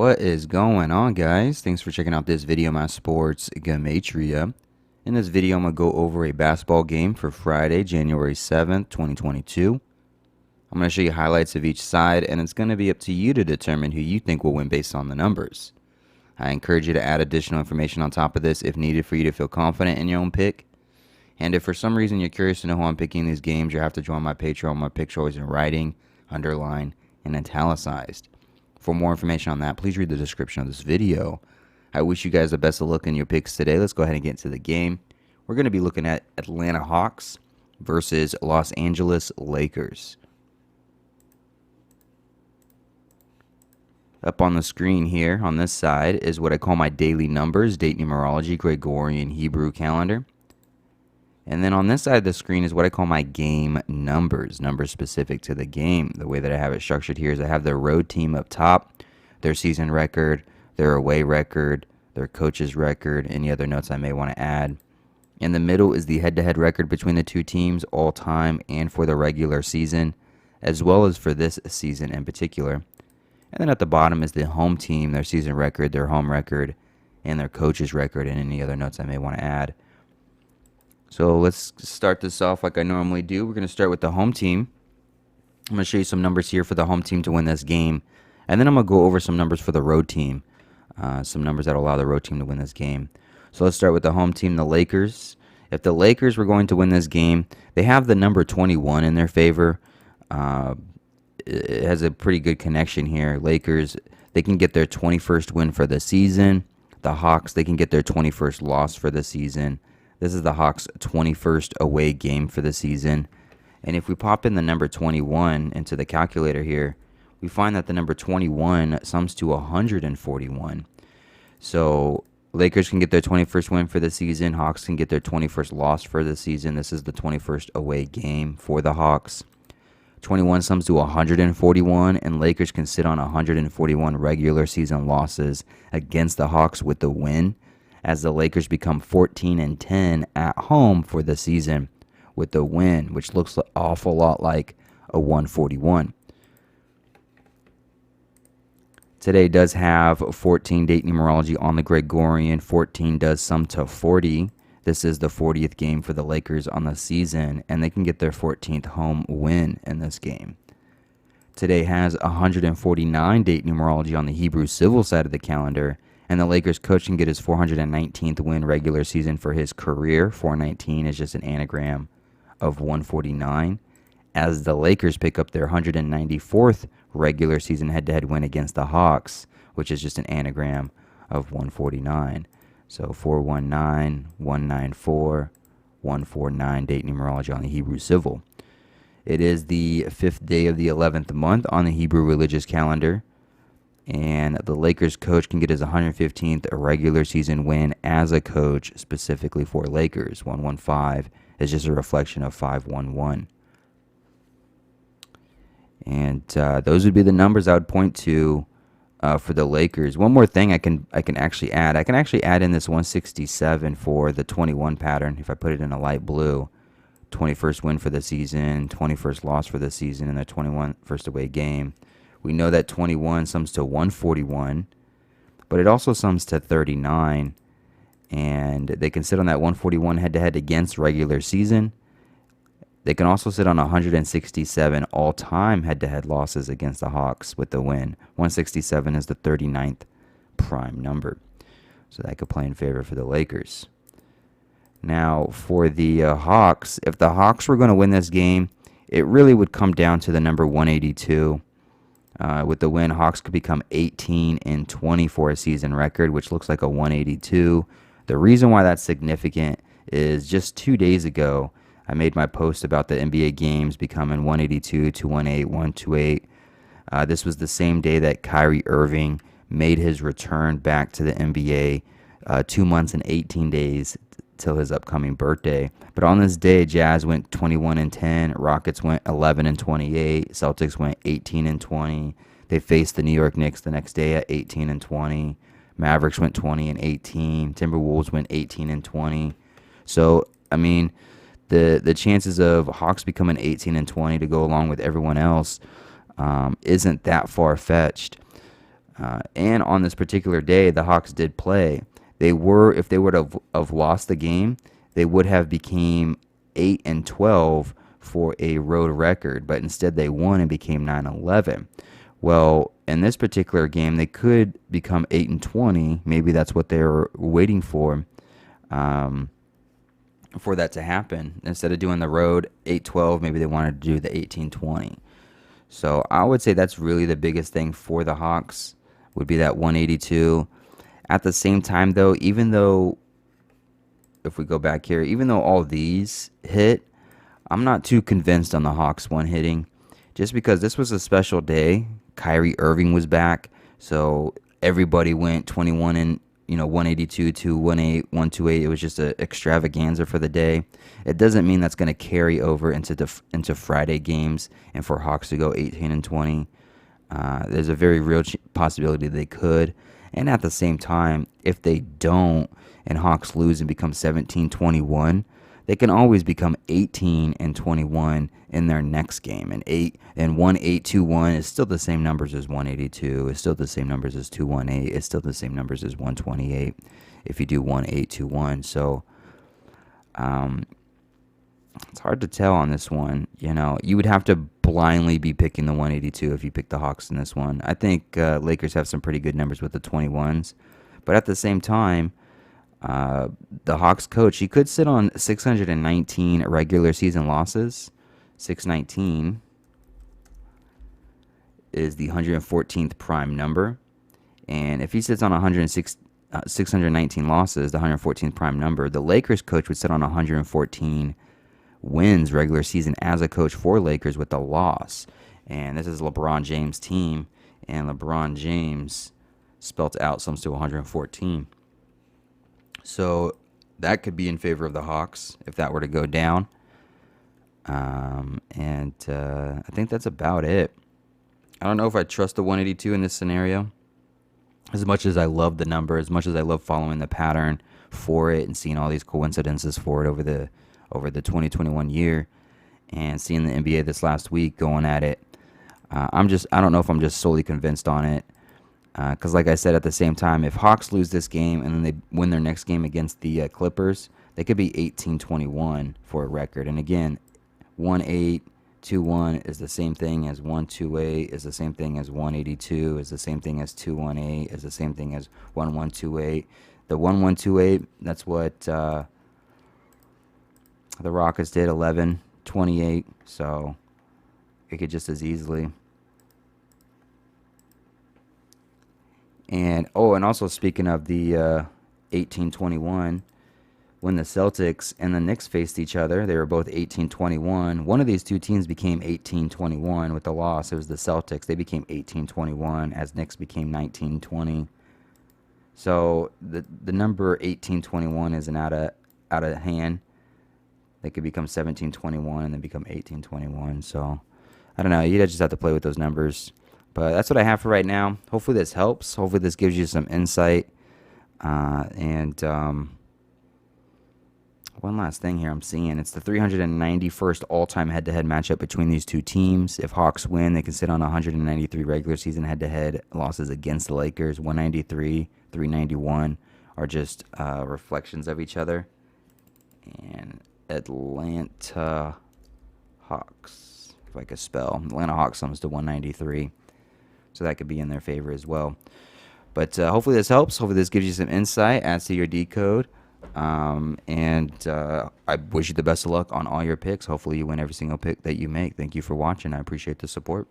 What is going on, guys? Thanks for checking out this video, my sports Gematria. In this video, I'm going to go over a basketball game for Friday, January 7th, 2022. I'm going to show you highlights of each side, and it's going to be up to you to determine who you think will win based on the numbers. I encourage you to add additional information on top of this if needed for you to feel confident in your own pick. And if for some reason you're curious to know who I'm picking these games, you have to join my Patreon. My picks are always in writing, underlined, and italicized. For more information on that, please read the description of this video. I wish you guys the best of luck in your picks today. Let's go ahead and get into the game. We're going to be looking at Atlanta Hawks versus Los Angeles Lakers. Up on the screen here on this side is what I call my daily numbers, date numerology, Gregorian Hebrew calendar. And then on this side of the screen is what I call my game numbers, numbers specific to the game. The way that I have it structured here is I have the road team up top, their season record, their away record, their coach's record, any other notes I may want to add. In the middle is the head-to-head record between the two teams all time and for the regular season, as well as for this season in particular. And then at the bottom is the home team, their season record, their home record, and their coach's record, and any other notes I may want to add. So let's start this off like I normally do. We're going to start with the home team. I'm going to show you some numbers here for the home team to win this game. And then I'm going to go over some numbers for the road team. Some numbers that allow the road team to win this game. So let's start with the home team, the Lakers. If the Lakers were going to win this game, they have the number 21 in their favor. It has a pretty good connection here. Lakers, they can get their 21st win for the season. The Hawks, they can get their 21st loss for the season. This is the Hawks' 21st away game for the season. And if we pop in the number 21 into the calculator here, we find that the number 21 sums to 141. So Lakers can get their 21st win for the season. Hawks can get their 21st loss for the season. This is the 21st away game for the Hawks. 21 sums to 141, and Lakers can sit on 141 regular season losses against the Hawks with the win, as the Lakers become 14-10 at home for the season with the win, which looks an awful lot like a 141. Today does have 14 date numerology on the Gregorian. 14 does sum to 40. This is the 40th game for the Lakers on the season, and they can get their 14th home win in this game. Today has 149 date numerology on the Hebrew civil side of the calendar, and the Lakers coach can get his 419th win regular season for his career. 419 is just an anagram of 149, as the Lakers pick up their 194th regular season head-to-head win against the Hawks, which is just an anagram of 149. So 419, 194, 149 date numerology on the Hebrew civil. It is the 5th day of the 11th month on the Hebrew religious calendar. And the Lakers coach can get his 115th regular season win as a coach specifically for Lakers. 115 is just a reflection of 511. And those would be the numbers I would point to for the Lakers. One more thing I can actually add. I can actually add in this 167 for the 21 pattern if I put it in a light blue. 21st win for the season, 21st loss for the season, and the 21st away game. We know that 21 sums to 141, but it also sums to 39, and they can sit on that 141 head-to-head against regular season. They can also sit on 167 all-time head-to-head losses against the Hawks with the win. 167 is the 39th prime number, so that could play in favor for the Lakers. Now, for the Hawks, if the Hawks were going to win this game, it really would come down to the number 182. With the win, Hawks could become 18-20 for a season record, which looks like a 182. The reason why that's significant is just 2 days ago, I made my post about the NBA games becoming 182, 218, 128. This was the same day that Kyrie Irving made his return back to the NBA, 2 months and 18 days till his upcoming birthday. But on this day, Jazz went 21-10, Rockets went 11-28, Celtics went 18-20. They faced the New York Knicks the next day at 18-20. Mavericks went 20-18. Timberwolves went 18-20. So, I mean, the chances of Hawks becoming 18-20 to go along with everyone else isn't that far-fetched. And on this particular day, the Hawks did play. They were, if they would have lost the game, they would have became 8-12 for a road record, but instead they won and became 9-11. Well, in this particular game, they could become 8-20. Maybe that's what they were waiting um, for that to happen. Instead of doing the road 8-12, maybe they wanted to do the 18-20. So I would say that's really the biggest thing for the Hawks would be that 182. At the same time, though, even though if we go back here, even though all these hit, I'm not too convinced on the Hawks one hitting, just because this was a special day. Kyrie Irving was back, so everybody went 21 and 182, 218, 128. It was just an extravaganza for the day. It doesn't mean that's going to carry over into Friday games and for Hawks to go 18-20. There's a very real possibility they could. And at the same time, if they don't and Hawks lose and become 17-21, they can always become 18-21 in their next game. And 18-21 is still the same numbers as 182. It's still the same numbers as 218. It's still the same numbers as 128 if you do 18-21. So it's hard to tell on this one. You would have to blindly be picking the 182 if you pick the Hawks in this one. I think Lakers have some pretty good numbers with the 21s. But at the same time, the Hawks coach, he could sit on 619 regular season losses. 619 is the 114th prime number. And if he sits on 619 losses, the 114th prime number, the Lakers coach would sit on 114 wins regular season as a coach for Lakers with a loss. And this is LeBron James' team. And LeBron James spelt out sums to 114. So that could be in favor of the Hawks if that were to go down. And I think that's about it. I don't know if I trust the 182 in this scenario. As much as I love the number, as much as I love following the pattern for it and seeing all these coincidences for it over the 2021 year and seeing the NBA this last week going at it, I don't know if I'm just solely convinced on it. Because like I said, at the same time, if Hawks lose this game and then they win their next game against the Clippers, they could be 18-21 for a record. And again, 1-8-2-1 is the same thing as 1-2-8, is the same thing as 182, is the same thing as 2-1-8, is the same thing as 1-1-2-8. The 1-1-2-8, that's what the Rockets did, 11-28. So it could just as easily. And also speaking of the 18-21, when the Celtics and the Knicks faced each other, they were both 18-21. One of these two teams became 18-21 with the loss. It was the Celtics. They became 18-21 as Knicks became 19-20. So the number 18-21 isn't out of hand. They could become 17-21 and then become 18-21. So I don't know. You just have to play with those numbers. But that's what I have for right now. Hopefully this helps. Hopefully this gives you some insight. One last thing here I'm seeing. It's the 391st all-time head-to-head matchup between these two teams. If Hawks win, they can sit on 193 regular season head-to-head losses against the Lakers. 193, 391 are just reflections of each other. And Atlanta Hawks, if I could spell. Atlanta Hawks sums to 193. So that could be in their favor as well. But hopefully this helps. Hopefully this gives you some insight, adds to your decode. I wish you the best of luck on all your picks. Hopefully you win every single pick that you make. Thank you for watching. I appreciate the support.